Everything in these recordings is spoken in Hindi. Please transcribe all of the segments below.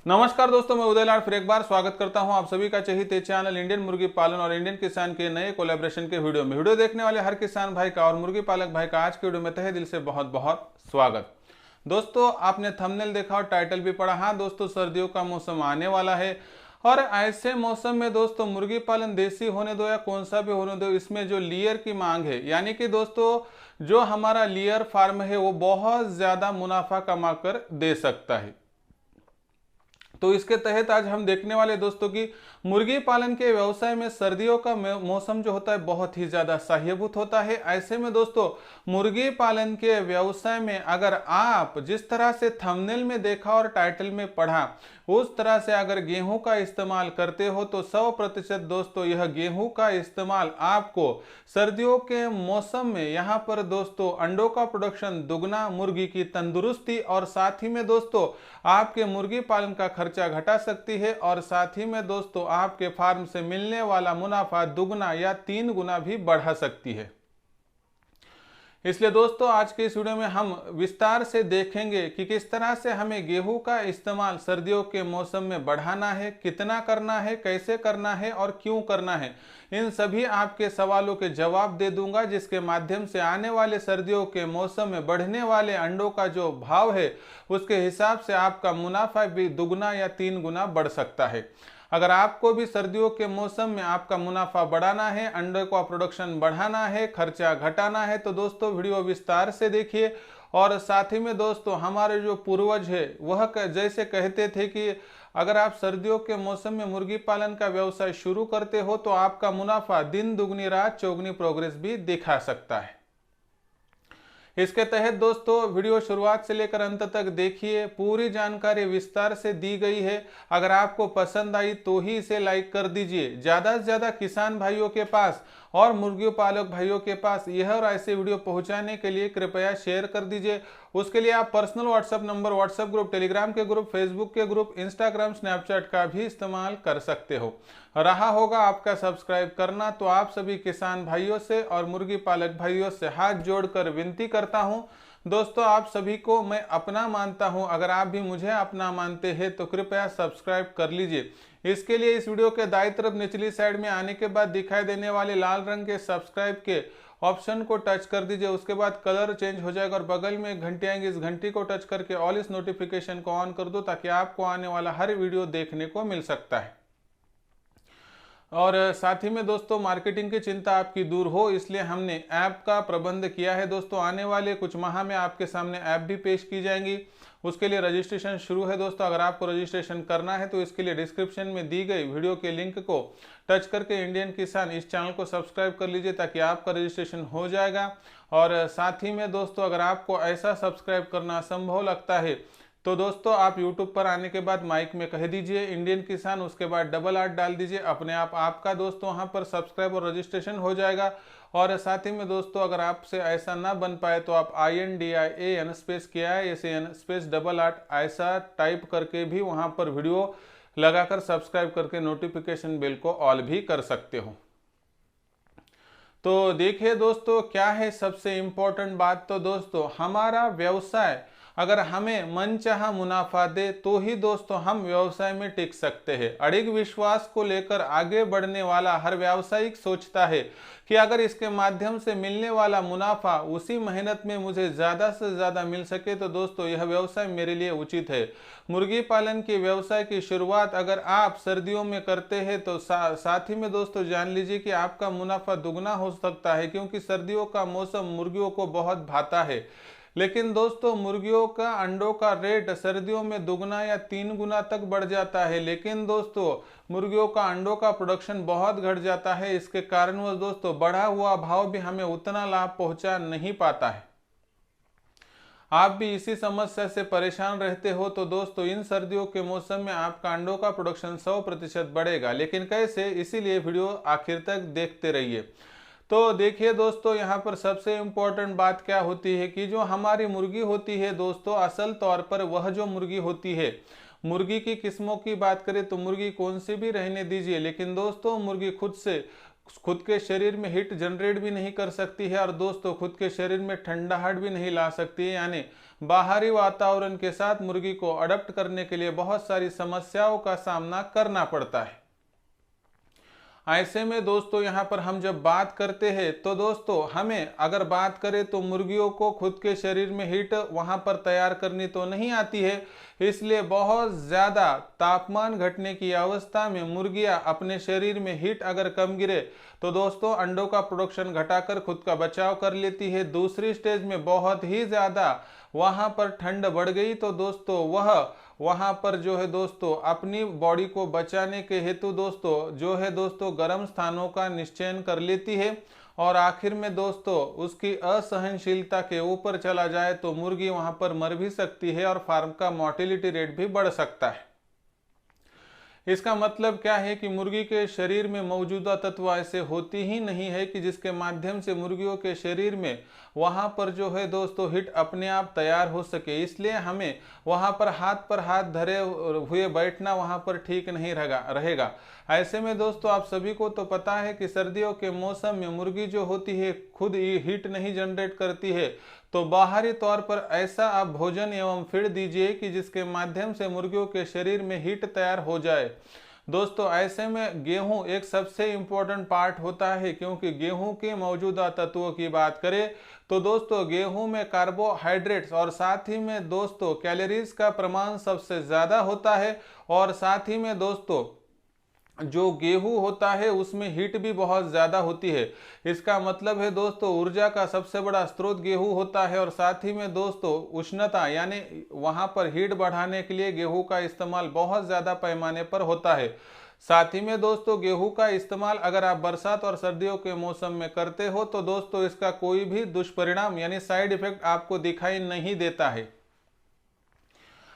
नमस्कार दोस्तों, मैं उदयलाल फिर एक बार स्वागत करता हूं आप सभी का चहेते चैनल इंडियन मुर्गी पालन और इंडियन किसान के नए कोलैबोरेशन के वीडियो में। वीडियो देखने वाले हर किसान भाई का और मुर्गी पालक भाई का आज के वीडियो में तहे दिल से बहुत बहुत स्वागत। दोस्तों, आपने थंबनेल देखा और टाइटल भी पढ़ा। हाँ दोस्तों, सर्दियों का मौसम आने वाला है और ऐसे मौसम में दोस्तों मुर्गी पालन देसी होने दो या कौन सा भी होने दो, इसमें जो लेयर की मांग है, यानी कि दोस्तों जो हमारा लेयर फार्म है वो बहुत ज्यादा मुनाफा कमा कर दे सकता है। तो इसके तहत आज हम देखने वाले दोस्तों की मुर्गी पालन के व्यवसाय में सर्दियों का मौसम जो होता है बहुत ही ज्यादा सहायभूत होता है। ऐसे में दोस्तों मुर्गी पालन के व्यवसाय में अगर आप जिस तरह से थंबनेल में देखा और टाइटल में पढ़ा उस तरह से अगर गेहूं का इस्तेमाल करते हो तो 100% दोस्तों यह गेहूं का इस्तेमाल आपको सर्दियों के मौसम में यहाँ पर दोस्तों अंडों का प्रोडक्शन दुगना, मुर्गी की तंदुरुस्ती और साथ ही में दोस्तों आपके मुर्गी पालन का खर्चा घटा सकती है और साथ ही में दोस्तों आपके फार्म से मिलने वाला मुनाफा दुगना या 3 गुना भी बढ़ा सकती है। इसलिए दोस्तों आज के इस वीडियो में हम विस्तार से देखेंगे कि किस तरह से हमें गेहूं का इस्तेमाल सर्दियों के मौसम में बढ़ाना है, कितना करना है, कैसे करना है और क्यों करना है। इन सभी आपके सवालों के जवाब दे दूंगा, जिसके माध्यम से आने वाले सर्दियों के मौसम में बढ़ने वाले अंडों का जो भाव है उसके हिसाब से आपका मुनाफा भी दुगना या 3 गुना बढ़ सकता है। अगर आपको भी सर्दियों के मौसम में आपका मुनाफा बढ़ाना है, अंडे का प्रोडक्शन बढ़ाना है, खर्चा घटाना है, तो दोस्तों वीडियो विस्तार से देखिए। और साथ ही में दोस्तों हमारे जो पूर्वज है वह जैसे कहते थे कि अगर आप सर्दियों के मौसम में मुर्गी पालन का व्यवसाय शुरू करते हो तो आपका मुनाफा दिन दुगनी रात चौगनी प्रोग्रेस भी दिखा सकता है। इसके तहत दोस्तों वीडियो शुरुआत से लेकर अंत तक देखिए, पूरी जानकारी विस्तार से दी गई है। अगर आपको पसंद आई तो ही इसे लाइक कर दीजिए। ज़्यादा से ज़्यादा किसान भाइयों के पास और मुर्गी पालक भाइयों के पास यह और ऐसे वीडियो पहुंचाने के लिए कृपया शेयर कर दीजिए। उसके लिए आप personal WhatsApp number, WhatsApp group, Telegram के ग्रुप, फेसबुक के ग्रुप, इंस्टाग्राम, स्नैपचैट का भी इस्तेमाल कर सकते हो। रहा होगा आपका सब्सक्राइब करना, तो आप सभी किसान भाइयों से और मुर्गी पालक भाइयों से हाथ जोड़कर विनती करता हूं दोस्तों, आप सभी को मैं अपना मानता हूं। अगर आप भी मुझे अपना मानते हैं तो कृपया सब्सक्राइब कर लीजिए। इसके लिए इस वीडियो के दाईं तरफ निचली साइड में आने के बाद दिखाई देने वाले लाल रंग के सब्सक्राइब के ऑप्शन को टच कर दीजिए। उसके बाद कलर चेंज हो जाएगा और बगल में एक घंटी आएंगी, इस घंटी को टच करके ऑल इस नोटिफिकेशन को ऑन कर दो ताकि आपको आने वाला हर वीडियो देखने को मिल सकता है। और साथ ही में दोस्तों मार्केटिंग की चिंता आपकी दूर हो इसलिए हमने ऐप का प्रबंध किया है। दोस्तों आने वाले कुछ माह में आपके सामने ऐप भी पेश की जाएंगी, उसके लिए रजिस्ट्रेशन शुरू है। दोस्तों अगर आपको रजिस्ट्रेशन करना है तो इसके लिए डिस्क्रिप्शन में दी गई वीडियो के लिंक को टच करके इंडियन किसान इस चैनल को सब्सक्राइब कर लीजिए ताकि आपका रजिस्ट्रेशन हो जाएगा। और साथ ही में दोस्तों अगर आपको ऐसा सब्सक्राइब करना असंभव लगता है तो दोस्तों आप YouTube पर आने के बाद माइक में कह दीजिए इंडियन किसान, उसके बाद डबल आर्ट डाल दीजिए, अपने आप आपका दोस्तों वहां पर सब्सक्राइब और रजिस्ट्रेशन हो जाएगा। और साथ ही में दोस्तों अगर आपसे ऐसा ना बन पाए तो आप INDIAN space KISAN space double art ऐसा टाइप करके भी वहां पर वीडियो लगाकर सब्सक्राइब करके नोटिफिकेशन बेल को ऑल भी कर सकते हो। तो देखिए दोस्तों क्या है सबसे इम्पोर्टेंट बात, तो दोस्तों हमारा व्यवसाय अगर हमें मनचाहा मुनाफा दे तो ही दोस्तों हम व्यवसाय में टिक सकते हैं। अड़िग विश्वास को लेकर आगे बढ़ने वाला हर व्यावसायिक सोचता है कि अगर इसके माध्यम से मिलने वाला मुनाफा उसी मेहनत में मुझे ज़्यादा से ज़्यादा मिल सके तो दोस्तों यह व्यवसाय मेरे लिए उचित है। मुर्गी पालन के व्यवसाय की शुरुआत अगर आप सर्दियों में करते हैं तो साथ ही में दोस्तों जान लीजिए कि आपका मुनाफा दुगना हो सकता है, क्योंकि सर्दियों का मौसम मुर्गियों को बहुत भाता है। लेकिन दोस्तों मुर्गियों का अंडों का रेट सर्दियों में दुगना या 3 गुना तक बढ़ जाता है, लेकिन दोस्तों मुर्गियों का अंडों का प्रोडक्शन बहुत घट जाता है। इसके कारणवश दोस्तों बढ़ा हुआ भाव भी हमें उतना लाभ पहुंचा नहीं पाता है। आप भी इसी समस्या से परेशान रहते हो तो दोस्तों इन सर्दियों के मौसम में आपका अंडों का प्रोडक्शन 100% बढ़ेगा। लेकिन कैसे, इसीलिए वीडियो आखिर तक देखते रहिए। तो देखिए दोस्तों यहाँ पर सबसे इम्पोर्टेंट बात क्या होती है कि जो हमारी मुर्गी होती है दोस्तों असल तौर पर वह जो मुर्गी होती है, मुर्गी की किस्मों की बात करें तो मुर्गी कौन सी भी रहने दीजिए, लेकिन दोस्तों मुर्गी खुद से खुद के शरीर में हीट जनरेट भी नहीं कर सकती है और दोस्तों खुद के शरीर में ठंडाहट भी नहीं ला सकती है, यानी बाहरी वातावरण के साथ मुर्गी को अडॉप्ट करने के लिए बहुत सारी समस्याओं का सामना करना पड़ता है। ऐसे में दोस्तों यहाँ पर हम जब बात करते हैं तो दोस्तों हमें अगर बात करें तो मुर्गियों को खुद के शरीर में हीट वहाँ पर तैयार करनी तो नहीं आती है, इसलिए बहुत ज़्यादा तापमान घटने की अवस्था में मुर्गियाँ अपने शरीर में हीट अगर कम गिरे तो दोस्तों अंडों का प्रोडक्शन घटाकर खुद का बचाव कर लेती है। दूसरी स्टेज में बहुत ही ज़्यादा वहाँ पर ठंड बढ़ गई तो दोस्तों वह वहाँ पर जो है दोस्तों अपनी बॉडी को बचाने के हेतु दोस्तों जो है दोस्तों गर्म स्थानों का निश्चयन कर लेती है और आखिर में दोस्तों उसकी असहनशीलता के ऊपर चला जाए तो मुर्गी वहाँ पर मर भी सकती है और फार्म का मोर्टेलिटी रेट भी बढ़ सकता है। इसका मतलब क्या है कि मुर्गी के शरीर में मौजूदा तत्व ऐसे होती ही नहीं है कि जिसके माध्यम से मुर्गियों के शरीर में वहाँ पर जो है दोस्तों हीट अपने आप तैयार हो सके, इसलिए हमें वहाँ पर हाथ धरे हुए बैठना वहाँ पर ठीक नहीं रहेगा। ऐसे में दोस्तों आप सभी को तो पता है कि सर्दियों के मौसम में मुर्गी जो होती है खुद हीट नहीं जनरेट करती है, तो बाहरी तौर पर ऐसा आप भोजन एवं फीड दीजिए कि जिसके माध्यम से मुर्गियों के शरीर में हीट तैयार हो जाए। दोस्तों ऐसे में गेहूं एक सबसे इम्पोर्टेंट पार्ट होता है, क्योंकि गेहूं के मौजूदा तत्वों की बात करें तो दोस्तों गेहूं में कार्बोहाइड्रेट्स और साथ ही में दोस्तों कैलोरीज का प्रमाण सबसे ज़्यादा होता है और साथ ही में दोस्तों जो गेहूं होता है उसमें हीट भी बहुत ज़्यादा होती है। इसका मतलब है दोस्तों ऊर्जा का सबसे बड़ा स्रोत गेहूं होता है और साथ ही में दोस्तों उष्णता यानी वहां पर हीट बढ़ाने के लिए गेहूं का इस्तेमाल बहुत ज़्यादा पैमाने पर होता है। साथ ही में दोस्तों गेहूं का इस्तेमाल अगर आप बरसात और सर्दियों के मौसम में करते हो तो दोस्तों इसका कोई भी दुष्परिणाम यानी साइड इफेक्ट आपको दिखाई नहीं देता है।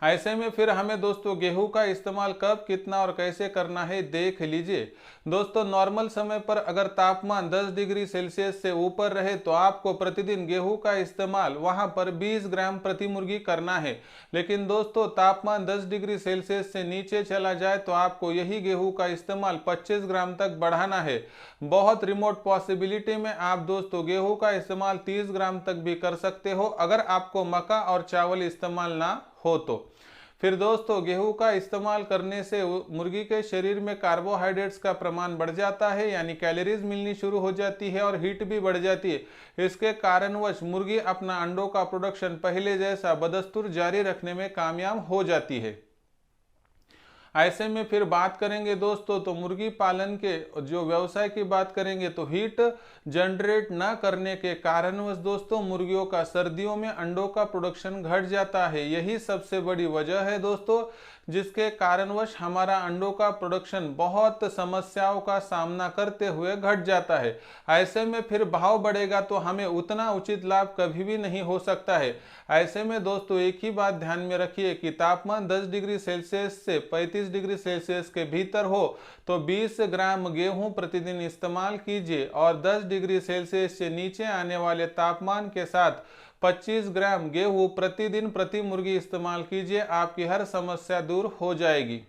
ऐसे में फिर हमें दोस्तों गेहूं का इस्तेमाल कब कितना और कैसे करना है देख लीजिए। दोस्तों नॉर्मल समय पर अगर तापमान 10 डिग्री सेल्सियस से ऊपर रहे तो आपको प्रतिदिन गेहूं का इस्तेमाल वहां पर 20 ग्राम प्रति मुर्गी करना है, लेकिन दोस्तों तापमान 10 डिग्री सेल्सियस से नीचे चला जाए तो आपको यही गेहूं का इस्तेमाल 25 ग्राम तक बढ़ाना है। बहुत रिमोट पॉसिबिलिटी में आप दोस्तों गेहूं का इस्तेमाल 30 ग्राम तक भी कर सकते हो अगर आपको मक्का और चावल इस्तेमाल ना हो तो। फिर दोस्तों गेहूं का इस्तेमाल करने से मुर्गी के शरीर में कार्बोहाइड्रेट्स का प्रमाण बढ़ जाता है, यानी कैलोरीज मिलनी शुरू हो जाती है और हीट भी बढ़ जाती है। इसके कारणवश मुर्गी अपना अंडों का प्रोडक्शन पहले जैसा बदस्तूर जारी रखने में कामयाब हो जाती है। ऐसे में फिर बात करेंगे दोस्तों तो मुर्गी पालन के जो व्यवसाय की बात करेंगे तो हीट जनरेट ना करने के कारणवश दोस्तों मुर्गियों का सर्दियों में अंडों का प्रोडक्शन घट जाता है। यही सबसे बड़ी वजह है दोस्तों जिसके कारणवश हमारा अंडों का प्रोडक्शन बहुत समस्याओं का सामना करते हुए घट जाता है। ऐसे में फिर भाव बढ़ेगा तो हमें उतना उचित लाभ कभी भी नहीं हो सकता है। ऐसे में दोस्तों एक ही बात ध्यान में रखिए कि तापमान 10 डिग्री सेल्सियस से 35 डिग्री सेल्सियस के भीतर हो तो 20 ग्राम गेहूं प्रतिदिन इस्तेमाल कीजिए और 10 डिग्री सेल्सियस से नीचे आने वाले तापमान के साथ 25 ग्राम गेहूं प्रतिदिन प्रति मुर्गी इस्तेमाल कीजिए। आपकी हर समस्या दूर हो जाएगी।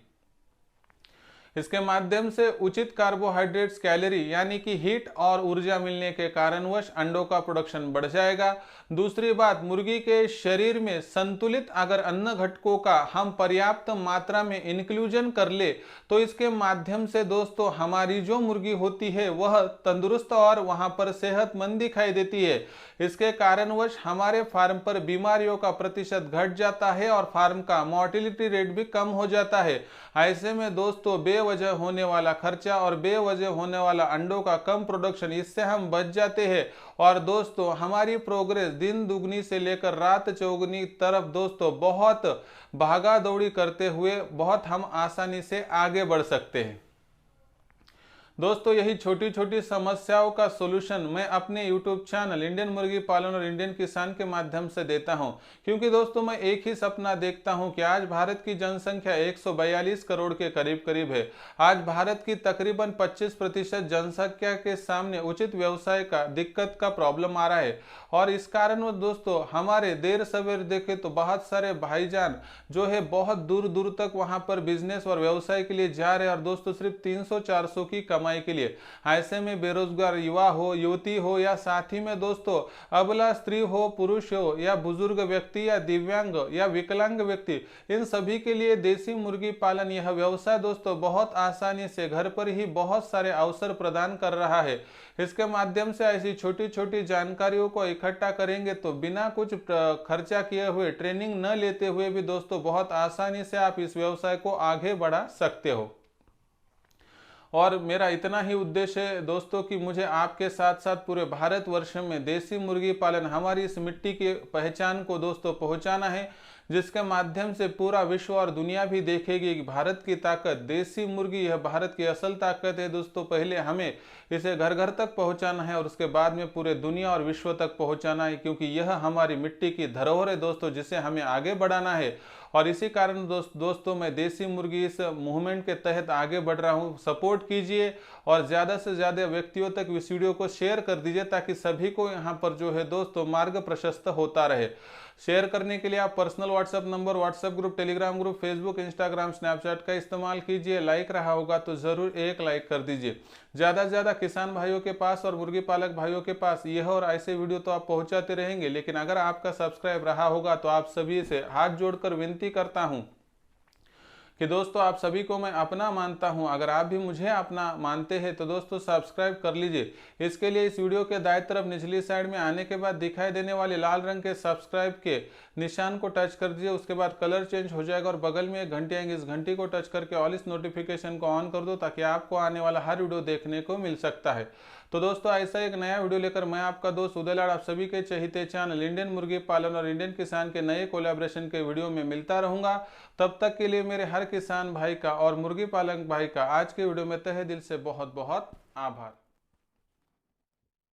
इसके माध्यम से उचित कार्बोहाइड्रेट्स कैलोरी यानी कि हीट और ऊर्जा मिलने के कारणवश अंडों का प्रोडक्शन बढ़ जाएगा। दूसरी बात मुर्गी के शरीर में संतुलित अगर अन्न घटकों का हम पर्याप्त मात्रा में इंक्लूजन कर ले तो इसके माध्यम से दोस्तों हमारी जो मुर्गी होती है वह तंदुरुस्त और वहां पर सेहतमंद दिखाई देती है। इसके कारणवश हमारे फार्म पर बीमारियों का प्रतिशत घट जाता है और फार्म का मोर्टेलिटी रेट भी कम हो जाता है। ऐसे में दोस्तों बेवजह होने वाला खर्चा और बेवजह होने वाला अंडों का कम प्रोडक्शन इससे हम बच जाते हैं और दोस्तों हमारी प्रोग्रेस दिन दुगनी से लेकर रात चौगुनी तरफ दोस्तों बहुत भागा दौड़ी करते हुए बहुत हम आसानी से आगे बढ़ सकते हैं। दोस्तों यही छोटी छोटी समस्याओं का सोल्यूशन मैं अपने YouTube चैनल इंडियन मुर्गी पालन और इंडियन किसान के माध्यम से देता हूं, क्योंकि दोस्तों मैं एक ही सपना देखता हूं कि आज भारत की जनसंख्या 142 करोड़ के करीब करीब है। आज भारत की तकरीबन 25% जनसंख्या के सामने उचित व्यवसाय का दिक्कत का प्रॉब्लम आ रहा है और इस कारण दोस्तों हमारे देर सवेर देखे तो बहुत सारे भाईजान जो है बहुत दूर दूर तक वहां पर बिजनेस और व्यवसाय के लिए जा रहे हैं और दोस्तों सिर्फ 300-400 की कमाई के लिए। ऐसे में बेरोजगार युवा हो, युवती हो या साथ ही में दोस्तों अबला स्त्री हो, पुरुष हो या बुजुर्ग व्यक्ति या दिव्यांग या विकलांग व्यक्ति, इन सभी के लिए देसी मुर्गी पालन यह व्यवसाय दोस्तों बहुत आसानी से घर पर ही बहुत सारे अवसर प्रदान कर रहा है। इसके माध्यम से ऐसी छोटी छोटी जानकारियों को इकट्ठा करेंगे तो बिना कुछ खर्चा किए हुए, ट्रेनिंग न लेते हुए भी दोस्तों बहुत आसानी से आप इस व्यवसाय को आगे बढ़ा सकते हो। और मेरा इतना ही उद्देश्य है दोस्तों कि मुझे आपके साथ साथ पूरे भारतवर्ष में देसी मुर्गी पालन, हमारी इस मिट्टी की पहचान को दोस्तों पहुंचाना है, जिसके माध्यम से पूरा विश्व और दुनिया भी देखेगी कि भारत की ताकत देसी मुर्गी, यह भारत की असल ताकत है दोस्तों। पहले हमें इसे घर घर तक पहुंचाना है और उसके बाद में पूरे दुनिया और विश्व तक पहुंचाना है, क्योंकि यह हमारी मिट्टी की धरोहर है दोस्तों, जिसे हमें आगे बढ़ाना है। और इसी कारण दोस्तों मैं देसी मुर्गी इस मूवमेंट के तहत आगे बढ़ रहा हूं। सपोर्ट कीजिए और ज़्यादा से ज़्यादा व्यक्तियों तक इस वीडियो को शेयर कर दीजिए, ताकि सभी को यहां पर जो है दोस्तों मार्ग प्रशस्त होता रहे। शेयर करने के लिए आप personal WhatsApp number, WhatsApp group, Telegram group, Facebook, Instagram, Snapchat का इस्तेमाल कीजिए। लाइक रहा होगा तो ज़रूर एक लाइक कर दीजिए। ज़्यादा से ज़्यादा किसान भाइयों के पास और मुर्गी पालक भाइयों के पास यह और ऐसे वीडियो तो आप पहुंचाते रहेंगे, लेकिन अगर आपका सब्सक्राइब रहा होगा तो आप सभी से हाथ जोड़कर विनती करता हूं कि दोस्तों आप सभी को मैं अपना मानता हूं। अगर आप भी मुझे अपना मानते हैं तो दोस्तों सब्सक्राइब कर लीजिए। इसके लिए इस वीडियो के दाएं तरफ निचली साइड में आने के बाद दिखाई देने वाले लाल रंग के सब्सक्राइब के निशान को टच कर दीजिए। उसके बाद कलर चेंज हो जाएगा और बगल में एक घंटी आएगी, इस घंटी को टच करके ऑल इस नोटिफिकेशन को ऑन कर दो, ताकि आपको आने वाला हर वीडियो देखने को मिल सकता है। तो दोस्तों ऐसा एक नया वीडियो लेकर मैं आपका दोस्त उदय लाड आप सभी के चहेते चैनल इंडियन मुर्गी पालन और इंडियन किसान के नए कोलैबोरेशन के वीडियो में मिलता रहूंगा। तब तक के लिए मेरे हर किसान भाई का और मुर्गी पालक भाई का आज के वीडियो में तहे दिल से बहुत बहुत आभार।